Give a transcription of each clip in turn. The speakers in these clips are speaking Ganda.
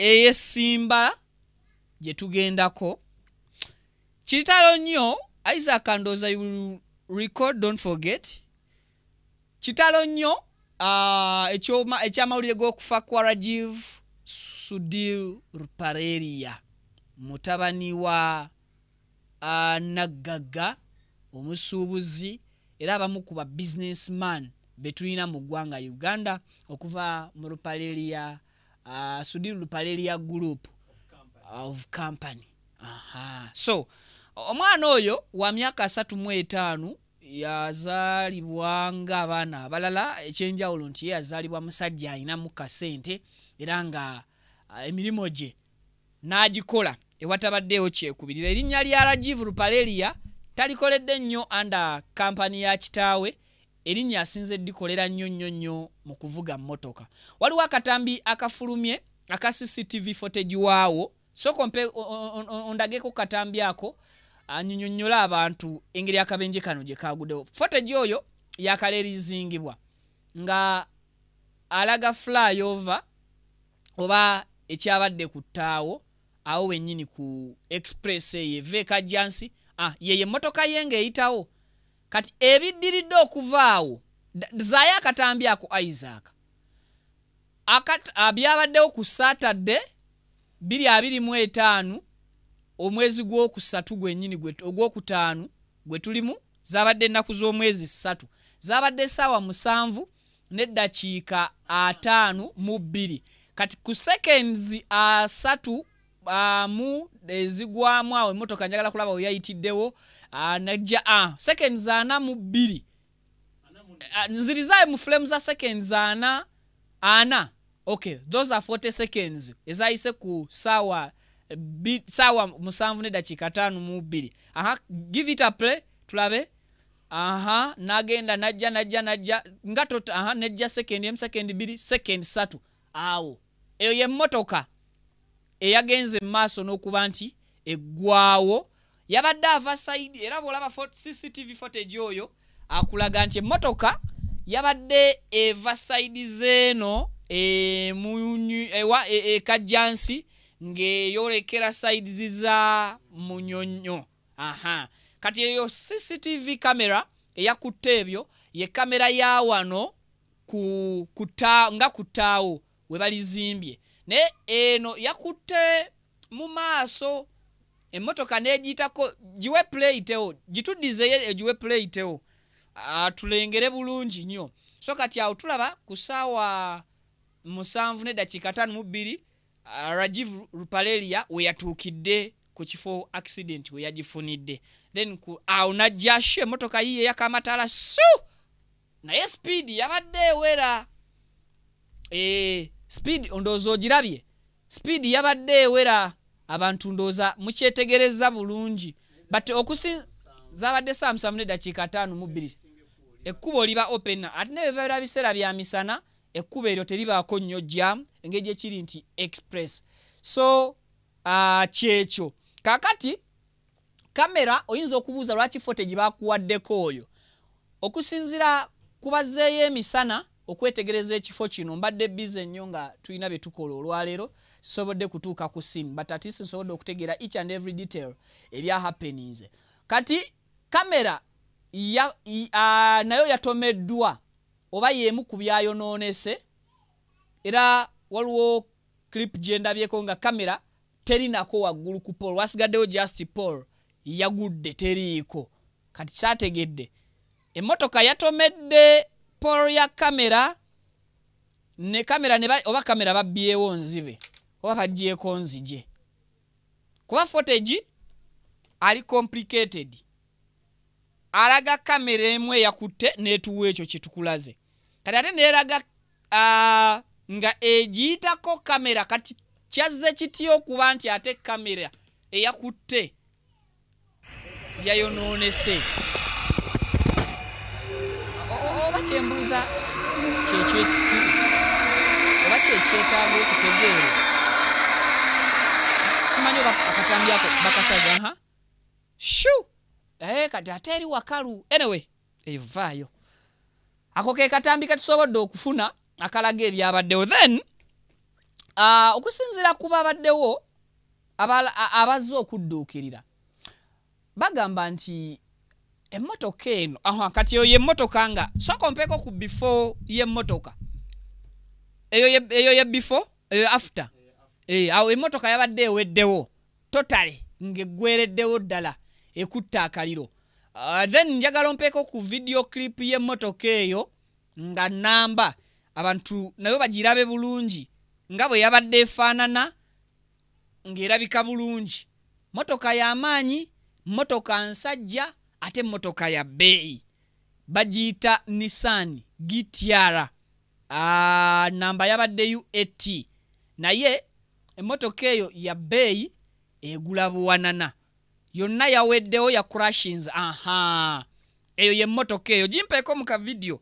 eyesimba gye tugendako kitalo nnyo. Isaac Andoza, you will record, don't forget. Kitalo nnyo ekyamawulire g'okufa kwa Rajiv Sudhir Ruparelia mutabani wa Naggaga omusuubuzi era abamu ku ba businessman betulina mu ggwanga Uganda okuva mu Ruparelia Sudhir Ruparelia group of company. So omwana oyo wa myaka 35 yazaalibwa abaana abalala ekyenjawulo nti yazaalibwa musajja alina mu kasente era nga emirimu gye n'agikola ewatabaddeewo kyekubirira. Erinnya lya Rajiv Ruparelia talikoledde nnyo under kampani ya kitaawe, erinnya asinze dikolera nnyo mu kuvuga mmotoka. Waliwo akatambi akafulumye aka CCTV footage waawo, so kompe ondageko katambi ako annyonnyola abantu engeri akabenje kano gye kaguddewo. Footage oyo yakalerizingibwa nga alaga flyover oba ekyabadde ku ttaawo awo wennyini ku express eyo Kajjansi. Yeye emmotoka ye ng'eyitawo kati ebiddiridde okuvaawo zaayo akatambi ako Isaac byabaddewo ku Saturday 25 omwezi gw'okusatu gwennyini ogw'okutaano gwe tulimu, zabadde ennaku z'omwezi 3, zabadde essaawa 7:52 kati ku seconds 3 mu ezigwamu awo emmotoka njagala kulaba we yayitiddewo najja seconds 42 nzirizayo mu frame za seconds 4. Okay, those are 40 seconds ezayise ku saawa 7:52. Give it a play tulabe. Nagenda najja nga nejja second 2 second 3 awo eyo ye mmotoka eyagenze maaso n'okuba nti eggwawo yabadde ava side era bw'olaba CCTV footage oyo akulaga nti emmotoka yabadde eva side zeno Kajjansi ng'eyolekera sides za Munyonyo. Kati eyo CCTV camera eyakutte ebyo ye kamera ya wano nga kutaawo we balizimbye ne eno yakutte mu maaso emmotoka n'egiyitako giwe playitewo gituddizeyo egiwe playitewo tulengere bulungi nnyo. So kati awo tulaba ku ssaawa 7:52 Rajiv Ruparelia we yatuukidde ku kifo accident we yagifunidde, then awo najjashe emmotoka yiye yakamatala naye speed yabadde ewera. Speed ondooza ogirabye, speed yabadde ewera abantu ndooza mukyetegereza bulungi, but zabadde 7:52 ekkubo liba open ate ne bebera biseera bya misana ekkubo eryo teribaako nnyo jam engeri ekiri nti express. So kyekyo kakati kamera oyinza okubuuza lwaki footage bakuwaddeko oyo okusinzira kubazeeyo emisana okwetegereza ekifo kino. Mbadde busy nnyo nga tulina bye tukola olwaleero sisobodde kutuuka ku scene, but at least nsobodde okutegeera each and every detail ebya happenings. Kati kamera nayo yatomeddwa oba yemu ku byayonoonese, era waliwo clip gye ndabyeko nga kamera terinako waggulu ku pole, wasigaddewo just pole yagudde teriiko. Kati kyategedde emmotoka yatomedde pole ya kamera ne kamera oba kamera babbyewo nzibe oba bagyeko nzije, kuba footage ali complicated. Alaga kamera emwe yakutte netuwa ekyo kyetukulaze, kati ate neeraga nga egiyitako kamera. Kati kyazze kityo okuba nti ate kamera eyakutte yayonoonese. Oba kyembuuza kyekyo ekisiru oba kyekyetaaga okutegeera, simanyi oba akatambi ako bakasaza kati ate eri wakalu. Anyway evaayo ako ke katambi katusobodde okufuna akalaga ebyabaddewo. Then okusinzira kuba baddewo abazze okudduukirira bagamba nti emmotoka eno kati eyo yemmotoka nga sooka mpeeko ku before y'emmotoka eyo ye before eyo after awo emmotoka yabadde eweddewo totally ng'eggwereddewo ddala ekutta akaliro then njagala mpeeko ku video clip y'emmotoka eyo nga namba abantu nayo bagirabe bulungi nga bwe yabadde efaanana ng'erabika bulungi motoka y'amaanyi motoka nsajja ate motoka ya bbeeyi bagiyita Nissan GT-R namba yabadde UAT naye emmotoka eyo ya bbeeyi egula buwanana yonna yaweddewo ya crashings eyo ye mmotoka eyo gimpeeko mu ka video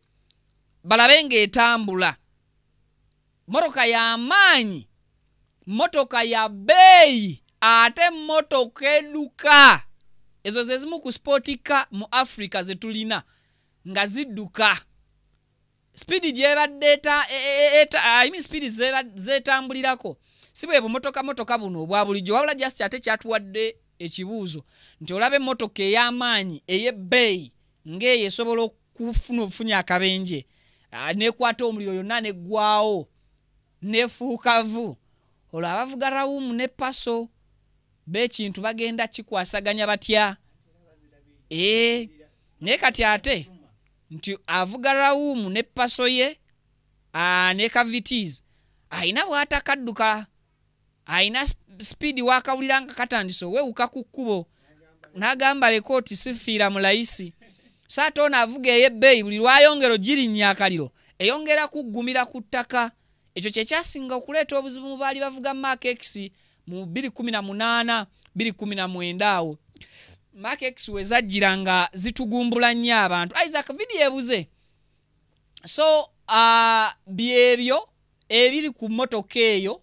balabe ng'etambula motoka y'amaanyi motoka ya bbeeyi ate motoka edduka ezo ze zimu ku sportika mu Africa zetulina nga zidduka speed gyebadde speed zetambulirako si bwe motoka buno obwa bulijjo wabula just ate kyatuwadde ekibuuzo nti olabe emmotoka ey'amaanyi ey'ebbeeyi ng'eyo esobola okufuna obufunya akabenje nekwata omuliro yonna neggwawo nefuukavu olwo abavuga rawumu ne paso b'ekintu bagenda kikwasaganya batya naye kati ate nti avuga rawumu ne paso ye ne kavities ayina bw'atakadduka ayina speed wakawulira nga katandise owewuka ku kkubo n'agamba lekooti sifiira mu layisi so ate ono avuga ey'ebbeeyi buli lwayongero girinnya akaliro eyongera kuggumira ku ttaka ekyo kyekyasinga okuleeta obuzibu mu baali bavuga Mark X mu 2018 2019 awo Mark X we zajjira nga zitugumbula nnyo abantu Isaac video ebuze so byebyo ebiri ku mmotoka eyo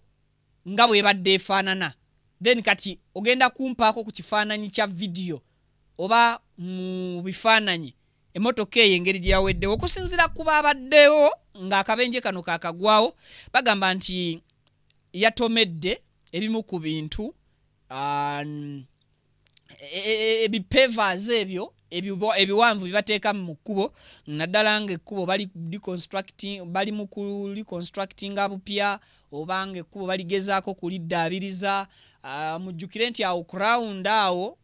nga bwe badde efaanana then kati ogenda kumpaako ku kifaananyi kya video oba mu bifaananyi emmotoka eyo engeri gye yaweddewo okusinzira kuba abaddewo ng'akabenje kano kakagwawo bagamba nti yatomedde ebimu ku bintu ebipevers ebyo ebiwanvu bibateeka mu kkubo naddala ng'ekkubo bali mu reconstructinga bupya oba ng'ekkubo baligezaako kuliddaabiriza mujjukire nti awo crown awo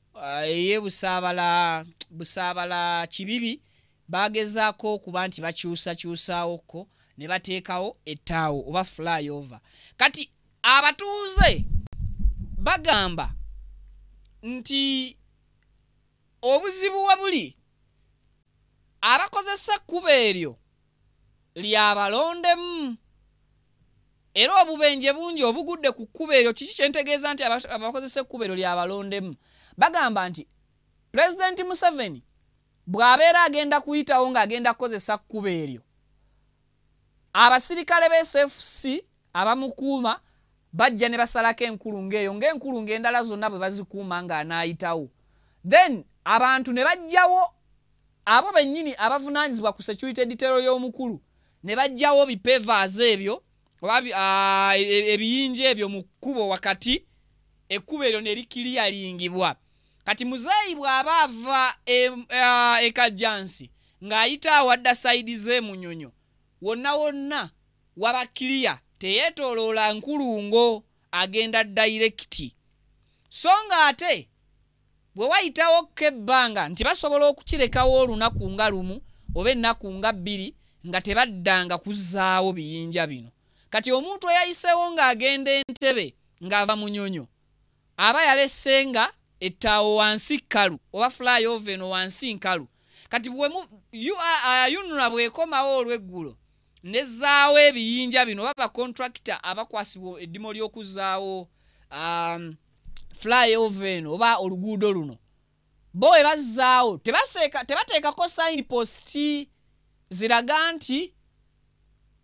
busaabala kibibi bagezaako okuba nti bakyusakyusaawoko ne bateekawo ettaawo oba flyover kati abatuuze bagamba nti obuzibu wabuli abakozesa ekkubo eryo lyabalondemu era obubenje bungi obugudde ku kkubo eryo kiki kyentegeeza nti abakozesa ekkubo eryo lyabalondemu bagamba nti President Museveni bw'abeera agenda kuyitawo ng'agenda kukozesa kkubo eryo abasirikale b'SFC abamukuuma bajja ne basalako enkulungo eyo ng'enkulungo endala zonna bwe bazikuuma ng'anaayitawo then abantu ne bajjawo abo bennyini abavunaanyizibwa ku security detail y'omukulu ne bajjawo bipevers ebyo oba ebiyinja ebyo mu kkubo wakati ekkubo eryo ne likiriyalingibwa kati muzeeyi bw'aba ava ekajjansi ng'ayita awadda sayidi z'emunyonyo wonna waba kiriya teyeetooloola nkulungo agenda direct so ng'ate bwe wayitawo kebbanga nti basobola okukirekawo olunaku nga lumu oba ennaku nga bbiri nga tebaddanga kuzzaawo biyinja bino kati omuntu eyayiseewo ng'agenda Entebbe ng'ava Munyonyo aba yalessenga ettaawo wansi kkalu oba flyover eno wansi nkalu kati yunula bw'ekomawo olw'eggulo nezzaawo ebiyinja bino oba bacontractor abakwasibwa eddimo ly'okuzzaawo flyover eno oba oluguudo luno bo we bazzaawo tebateekako signpost ziraga nti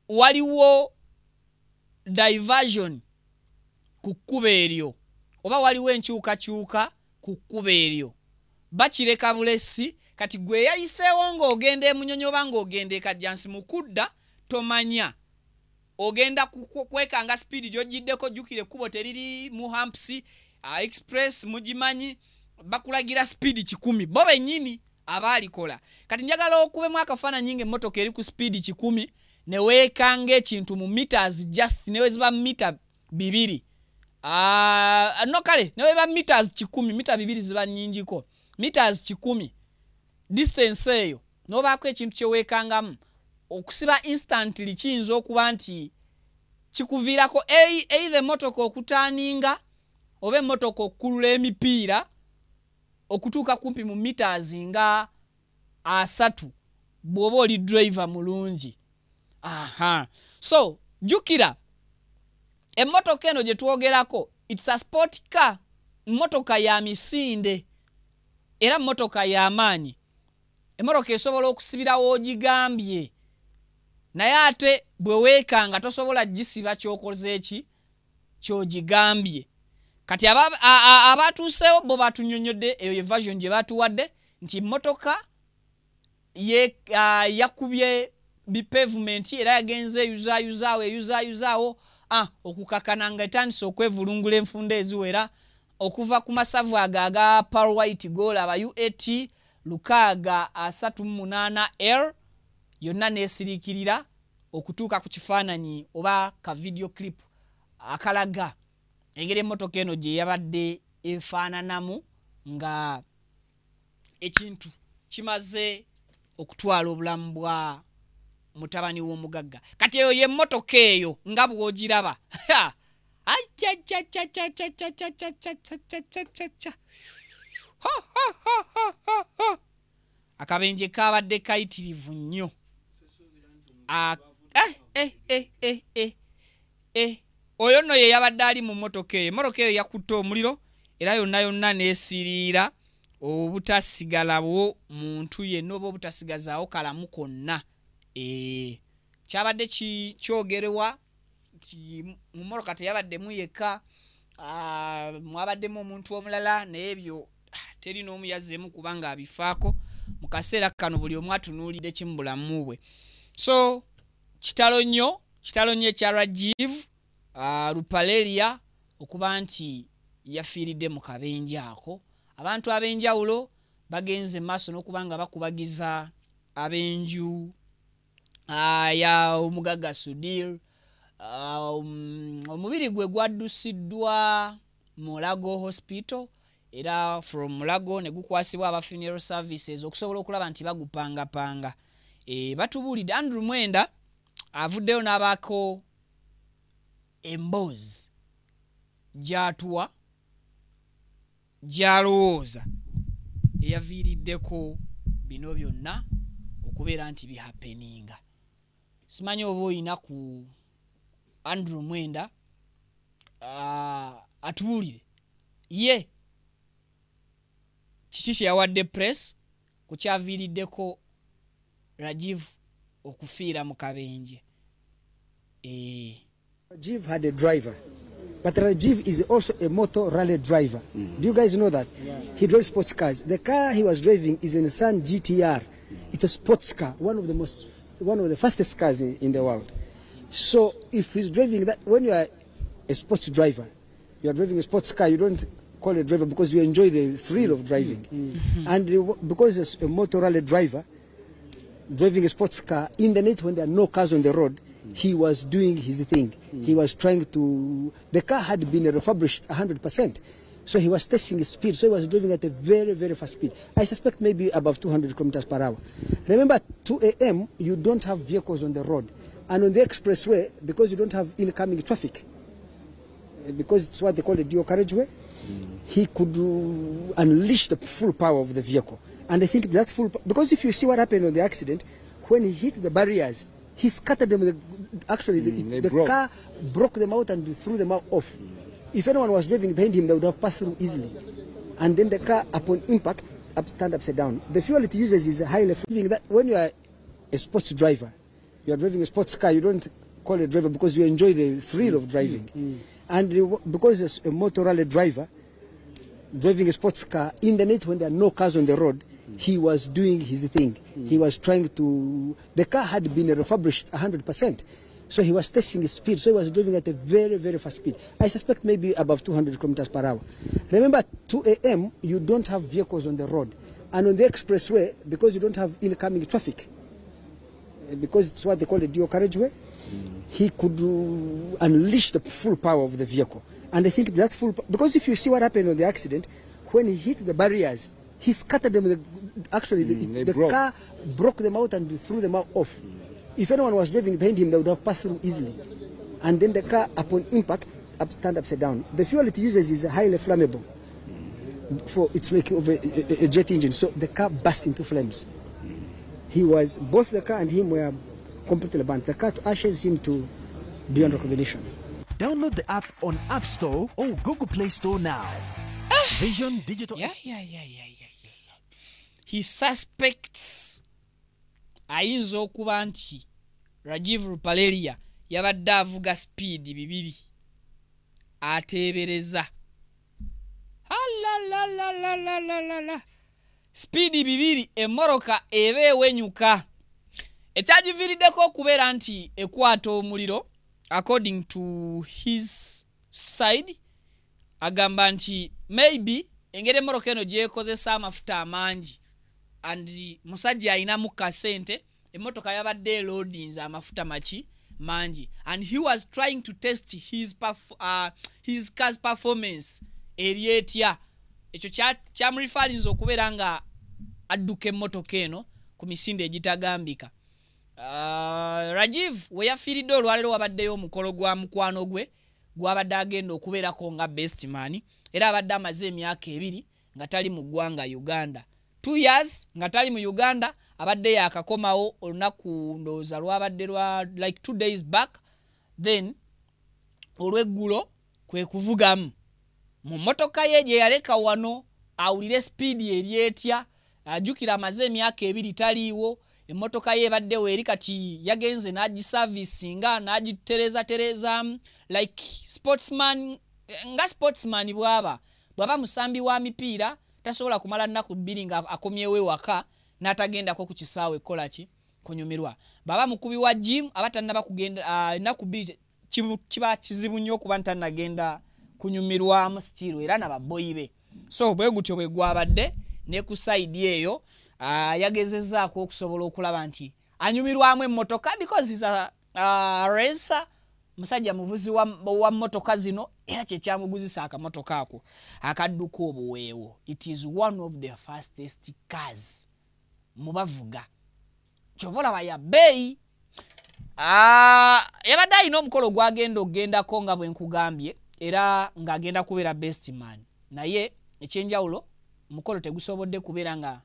waliwo diversion ku kkubo eryo oba waliwo enkyukakyuka ku kkubo eryo bakireka bulesi kati gwe yayiseewo ng'ogenda Emunyonyo oba ng'ogenda ekajjansi mu kudda tomanya ogenda kwekanga speed jojiddeko jukire kubo teriri mu Hampsi express mujimanyi bakulagira speed 10 bo benyini abalikola kati njagala okube mwaka fana nyinge motoka eri ku speed 10 ne wekange ekintu mu meters just ne weziba mita 2 no kale ne weba meters 10 mita 2 ziba nyinjiko meters 10 distance eyo no bakwe ekintu kye wekangamu okusiba instantly kiyinza okuba nti kikuvirako either motoka okutaninga obe motoka okulula emipiira okutuuka kumpi mu meters nga 3 bwoba oli driver mulungi. So jukira emotoka eno gye twogerako it's a sport car, motoka ya misinde era motoka ya maanyi. Emotoka esobola okusibirawo ogigambye naye ate bwe weekanga tosobola gisiba kyokoze eki kyogigambye. Kati abatuusewo bo batunyonyodde eyo version gye batuwadde nti motoka yakubye bipavement era yagenze yuzaawo okukakana nga etandise okwevulungula enfunda eziwera okuva ku masavu aga Pearl White Gold aba UAT 638L yonna nesirikirira okutuuka ku kifaananyi oba ka video clip akalaga engeri emmotoka eno gye yabadde efaananamu nga ekintu kimaze okutwala obulamu bwa mutabani w'omugagga. Kati eyo ye emmotoka eyo nga bw'ogiraba akabenje kabadde kayitirivu nnyo. Oyo nno ye yabadde ali mu mmotoka eyo. Emmotoka eyo yakutte omuliro era yonna neesiriira obutasigalawo muntu yenna oba obutasigazaawo kalamu konna. Kyabadde kyogerewa mu mmotoka teyabaddemu yekka, mwabaddemu omuntu omulala naye ebyo teri n'omu yazzeemu kubanga abifaako. Mu kaseera kano buli omu atunuulidde kimu bulamu bwe. So kitalo nnyo ekya Rajiv Rupaleria okuba nti yafiiridde mu kabenje ako. Abantu ab'enjawulo bagenze maaso n'okuba nga bakubagiza ab'enju ya omugagga Sudir. Omubiri gwe gwaddusiddwa mu Lago Hospital era from Mulago ne gukwasibwa aba funeral services okusobola okulaba nti bagupangapanga. Batubuulidde Andrew Mwenda avuddeyo n'abaako emboozi gy'atuwa gy'alowooza eyaviiriddeko bino byonna okubeera nti bihappeninga. Simanyi oba oyina ku Andrew Mwenda atubuulire ye kiki kye yawadde press ku kyaviiriddeko Rajiv okufiira mu kabenje. Rajiv had a driver, but Rajiv is also a motor rally driver. Do you guys know that? Yeah. He drives sports cars. The car he was driving is a Nissan GTR. It's a sports car, one of the fastest cars in the world. So if he's driving that, when you are a sports driver, you are driving a sports car, you don't call it a driver because you enjoy the thrill of driving. And because it's a motor rally driver, driving a sports car, in the night when there are no cars on the road, he was doing his thing. He was trying to... The car had been refurbished 100%. So he was testing his speed. So he was driving at a very, very fast speed. I suspect maybe above 200 kilometers per hour. Remember, at 2 a.m., you don't have vehicles on the road. And on the expressway, because you don't have incoming traffic, because it's what they call a dual carriageway, he could unleash the full power of the vehicle. And I think that full... Because if you see what happened on the accident, when he hit the barriers, he scattered them. Actually, the car broke them out and threw them out off. If anyone was driving behind him, they would have passed through easily. And then the car, upon impact, turned upside down. The fuel it uses is highly... That when you are a sports driver, you are driving a sports car, you don't call it a driver because you enjoy the thrill of driving. And because it's a motor rally driver, driving a sports car, in the night when there are no cars on the road, he was doing his thing. He was trying to... The car had been refurbished 100%. So he was testing his speed. So he was driving at a very, very fast speed. I suspect maybe above 200 kilometers per hour. Remember, at 2 a.m., you don't have vehicles on the road. And on the expressway, because you don't have incoming traffic, because it's what they call a dual carriageway, he could unleash the full power of the vehicle. And I think that because if you see what happened on the accident, when he hit the barriers, he scattered them. Actually, the car broke them out and threw them out off. If anyone was driving behind him, they would have passed through easily. And then the car, upon impact, turned upside down. The fuel it uses is highly flammable. It's like a jet engine. So the car burst into flames. Both the car and him were completely burnt. The car ashes him to beyond recognition. Download the app on App Store or Google Play Store now. Vision Digital. Yeah. He suspects ayinza okuba nti Rajiv Rupaleria yabadde avuga speed 2 ateebereza. Speed 2 emmoroka eba ewenyuka. Ekyagiviiriddeko okubeera nti ekwata omuliro, according to his side, agamba nti maybe engeri emmoroka eno gyekozesa amafuta amangi and musajja ayinamu kasente, emmotoka yabadde loadings amafuta mangi, and he was trying to test his car's performance eri etya. Ekyo kyamurifalinza okubeera nga adduka emmotoka eno ku misinde egitagambika. Rajiv we yafiiridde olwaleero wabaddeyo omukolo gwa mukwano gwe gwabadde agenda okubeerako nga best man, era abadde amaze emyaka 2 nga tali mu ggwanga Uganda. 2 years nga tali mu Uganda, abadde yakakomawo olunaku ndowooza lwabadde lwa like 2 days back. Then olweggulo kwe kuvugamu mu motoka ye gye yaleka wano awulire speed eri etya. Ajukira amaze emyaka 2 taliiwo. Emmotoka ye baddewo eri kati yagenze n'agiservicinga n'agitereza like sportsman, nga sportsman bwaba musambi wa mipiira tasobola kumala nnaku 2 nga akomyewo waka n'atagendako ku kisaawe ekola ki kunyumirwa. Baba mukubi wa gym abatannaba kugenda nnaku 2 kiba kizibu nnyo okuba ntannagenda kunyumirwamu still era n'ababoyi be. So bwe gutyo bwe gwabadde ne ku side eyo yagezezzaako okusobola okulaba nti anyumirwamu emmotoka because he's a racer, musajja muvuzi wa mmotoka zino, era kye kyamuguzisa akamotoka ako akadduka obuweewo. It is one of the fastest cars mu bavuga. Kyovolaba ya bbeeyi. Yabadde alina omukolo gwagenda okugendako nga bwe nkugambye, era ng'agenda kubeera best man. Naye ekyenjawulo omukolo tegusobodde kubeera nga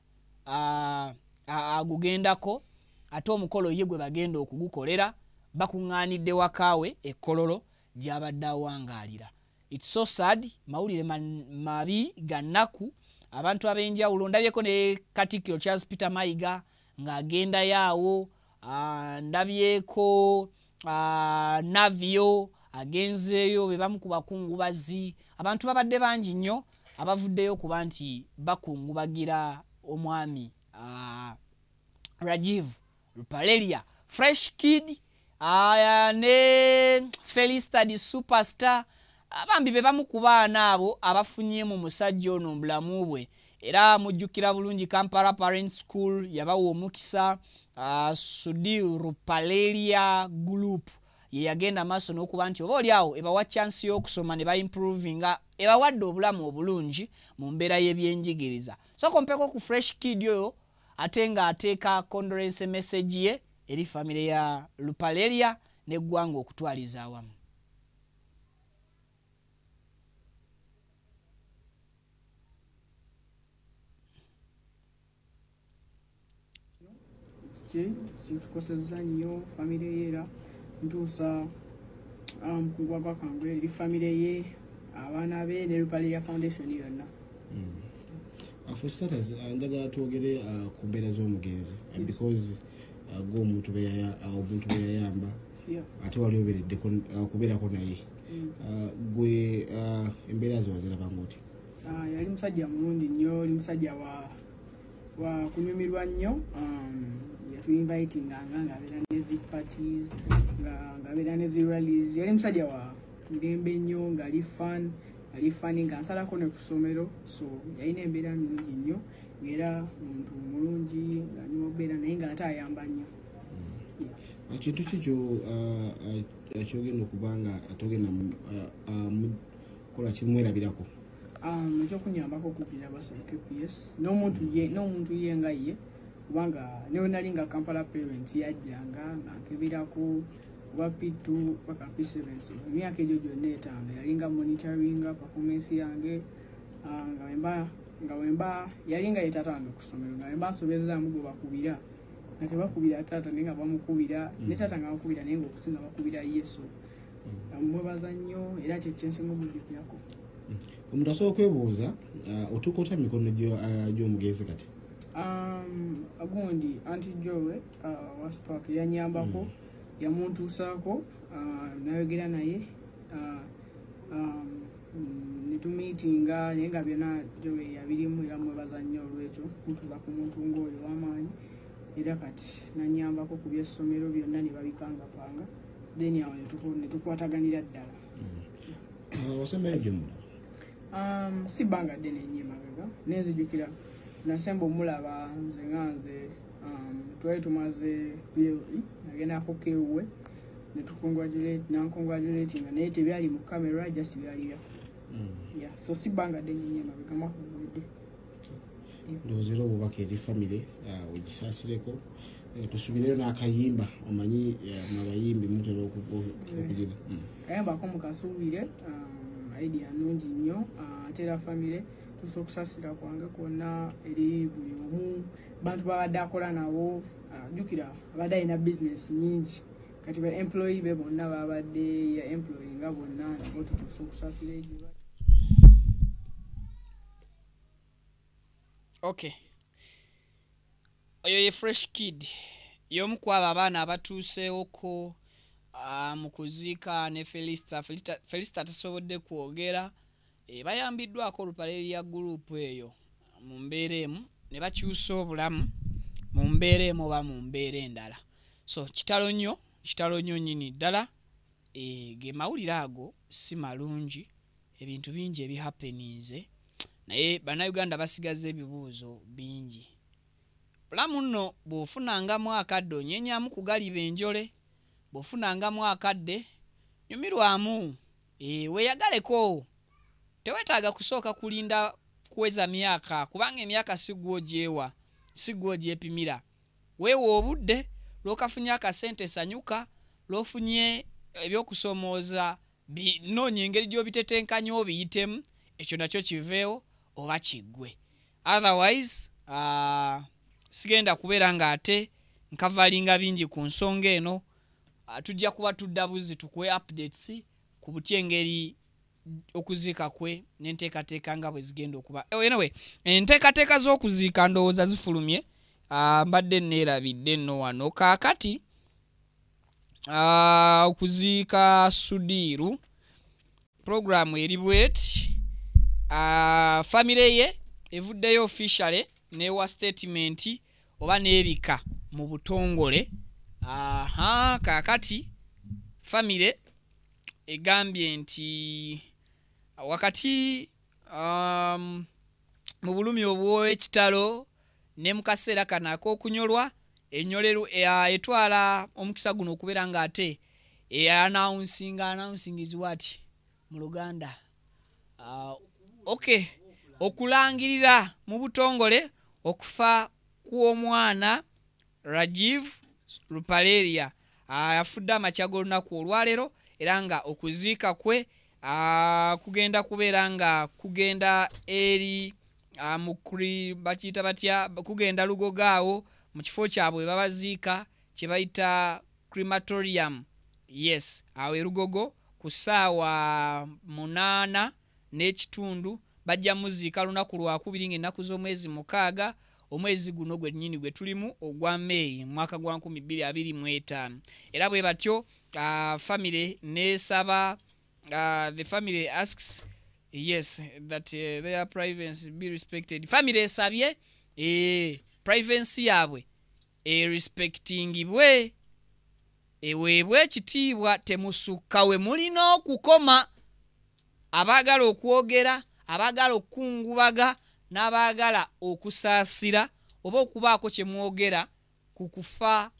agugendako, ate omukolo ye gwe bagenda okugukolera bakuŋŋaanidde wakaawe ekkololo gy'abadde awangaalira. It's so sad, mawulire mabi gannaku. Abantu ab'enjawulo ndabyeko ne Katikkiro Charles Peter Mayiga ng'agenda yaawo, ndabyeko Navio agenzeeyo be bamu ku bakungubazi. Abantu babadde bangi nnyo abavuddeyo kuba nti bakungubagira omwami Rajiv Rupaleria. Fresh Kid ne Felista the Superstar abambi be bamu ku baana abo abafunyemu musajja ono mbulamu bwe, era mujjukira bulungi Kampala Parent School yabawa omukisa. Sudi Rupaleria Group ye yagenda maaso n'okuba nti oba oliawo ebawa chance y'okusoma ne baimprovinga, ebawadde obulamu obulungi mu mbeera y'ebyenjigiriza. So kompeko ku Fresh Kid oyo ate nga ateeka condolence message ye eri family ya Rupaleria n'eggwanga okutwaliza awamu. Kitukosezza nnyo family yeera ntuusa kugwa kwa kangwe eri family ye, abaana be ne Rupaleria Foundation yonna. For starters, njagala twogere ku mbeera z'omugenzi because gw'omuntu beyayamba ate wali oberedde kubeerako naye. Gwe embeera ze wazirabanga oti? Yali musajja mulungi nnyo, yali musajja wa kunyumirwa nnyo. Yatuinvitinga ng'abeera ne nezi parties nga bera nezi rallies yali musajja wa mirembe nnyo ng'ali fani nga nsalako ne ku ssomero so yalina embeera nnungi nnyo ng'era muntu mulungi ng'anyuma okubeera naye ng'ate ayamba nnyo. Kintu kikyo kyogenda okubanga togenda kola kimwerabirako ekyokunyambako okuviira abasolo KPS n'omuntu ye nga ye kubanga newe nali nga Kampala parents yajjanga ng'ankebirako kuba P2 paka P7 emyaka egyo gyonna etaano yali nga monitoringa performance yange nga wemba yali nga yetata wange ku ssomero nga wemba nsobezezaamu gwe bakubira nga tebakubira taata naye nga bamukubira ne taata nga bakubira naye ng'okusinga bakubira Yesu mwebaza nnyo era kyekyensinga okujjukirako. Omuntu asobola okwebuuza otuuka otya mikono gy'omugenzi kati? Gundi anti Joe Waspark yanyambako yamuntuusaako nayogera naye netumiitinga naye nga byonna Joe yabirimu era mwebaza nnyo olwekyo kutuuka ku muntu ng'oyo w'amaanyi era kati nanyambako ku byessomero byonna ne babipangapanga then awo netukwataganira ddala. Wasembayo gyemulaba? Si bbanga ddene nnyo emabega nenzijukira nasemba omulaba nze twali tumaze byoli nagendako kewuwe nancongratulatinga naye tebyali mu camera just byali byaffe so si bbanga ddene nnyo emabega mwaka guwedde. Ndowooza era obubaka eri famire wegisaasireko tusubireyo n'akayimba omanyi mwabayimbi mutera okugira kayambako mukasuubire idea nnungi nnyo ate era famire tusobola okusaasira kwange kwonna eri buli omu bantu babadde akola nabo jjukira abadde alina bizinesi nnyingi kati ba employee be bonna babadde ya employee nga bonna nabo tutuusa okusaasira egyo. Okay, oyo ye fresh kid y'omu ku abo abaana abatuuseewoko mu kuziika ne Felista tasobodde kwogera bayambiddwako olupaleria gurupu eyo mu mbeera emu ne bakyusa obulamu mu mbeera emu oba mu mbeera endala so kitalo nnyo nnyini ddala ge mawulire ago si malungi ebintu bingi ebihappeninze naye bannayuganda basigaze ebibuuzo bingi. Bulamu nno bw'ofunangamu akadde onyenyamu kugaliba enjole bw'ofunangamu akadde nyumirwamu weeyagaleko teweetaaga kusooka kulinda kuweza myaka kubanga emyaka si gwe ogyepimira weewa obudde lw'okafunye akasente sanyuka lw'ofunye ebyokusomooza noonya engeri gy'obitetenkanya obiyitemu ekyo nakyo kiveewo oba kiggwe otherwise sigenda kubeera ng'ate nkavalinga bingi ku nsonga eno tujja kuba tudda buzi tukwe updates ku butya engeri okuziika kwe n'enteekateeka nga bwe zigenda okuba anyway enteekateeka z'okuziika ndowooza zifulumye mbadde neerabidde nno wano kaakati okuziika Sudiru programu eri bweti famire ye evuddeyo officially newa statement oba n'ebika mu butongole kaakati famire egambye nti wakati mu bulumi obw'ekitalo ne mu kaseera kano ak'okunyolwa ennyolero etwala omukisa guno okubeera ng'ate announcingizibwa ati mu Luganda okay okulangirira mu butongole okufa kw'omwana Rajiv Rupaleria yafudde amakya g'olunaku olwaleero era nga okuziika kwe kugenda kubeera nga kugenda eri mukuri bakiyita batya kugenda Lugogaawo mu kifo kyabwe babaziika kye bayita crematorium yes awo Lugogo ku ssaawa 8:30 bajja muziika lunaku lwakubiri ng'ennaku z'omwezi 6 omwezi guno gwe nnyini gwe tulimu ogwa May mwaka gwa 2025 era bwe batyo family nesaba the family asks yes that their privacy be respected family esabye privacy yabwe respectingibwe eweebwe ekitiibwa temusukka we mulina okukoma. Abaagala okwogera, abaagala okukungubaga, n'abaagala okusaasira oba okubaako kye mwogera ku kufa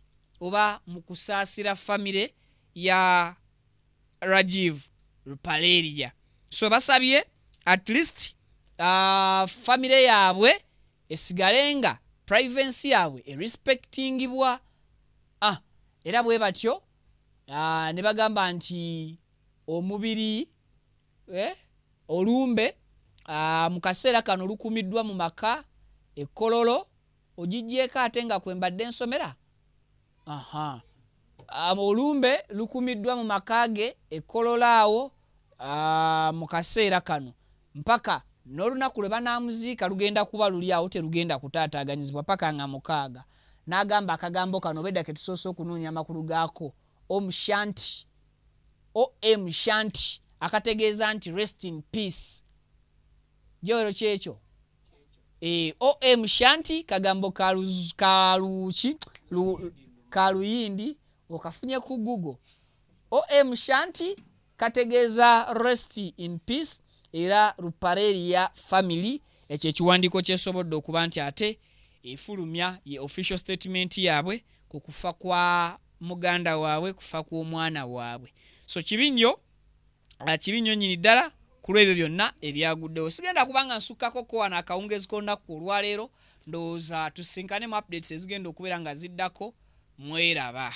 oba mu kusaasira famire ya Rajiv Ruparelia. So basabye at least famire yaabwe esigale nga privacy yaabwe respectingibwa. Era bwe batyo ne bagamba nti omubiri olumbe mu kaseera kano lukumiddwa mu maka Kololo ogijjeeko ate nga kwembadde ensomera. Olumbe lukumiddwa mu maka ge Kololo awo mu kaseera kano mpaka n'olunaku lwe banaamuziika lugenda kuba luli awo terugenda kutaataaganyizibwa paka nga 6. N'agamba akagambo kano obedda ke tusoose okunoonya amakulu gaako OM Shanti akategeeza nti rest in peace. Jowero kyekyo OM Shanti kagambo kaluyindi okafunye ku Google. OM Shanti kategeeza rest in peace era Ruparelia family. Ekyo ekiwandiiko kyesobodde okuba nti ate efulumya ye official statement yaabwe ku kufa kwa muganda waabwe, kufa kw'omwana waabwe. So kibinyo nyini ddala ku lw'ebyo byonna ebyaguddewo. Sigenda kubanga nsukkako ko wana akawungezi k'olunaku olwaleero, ndowooza tusinkane mu updates ezigenda okubeera nga ziddako. Mweraba.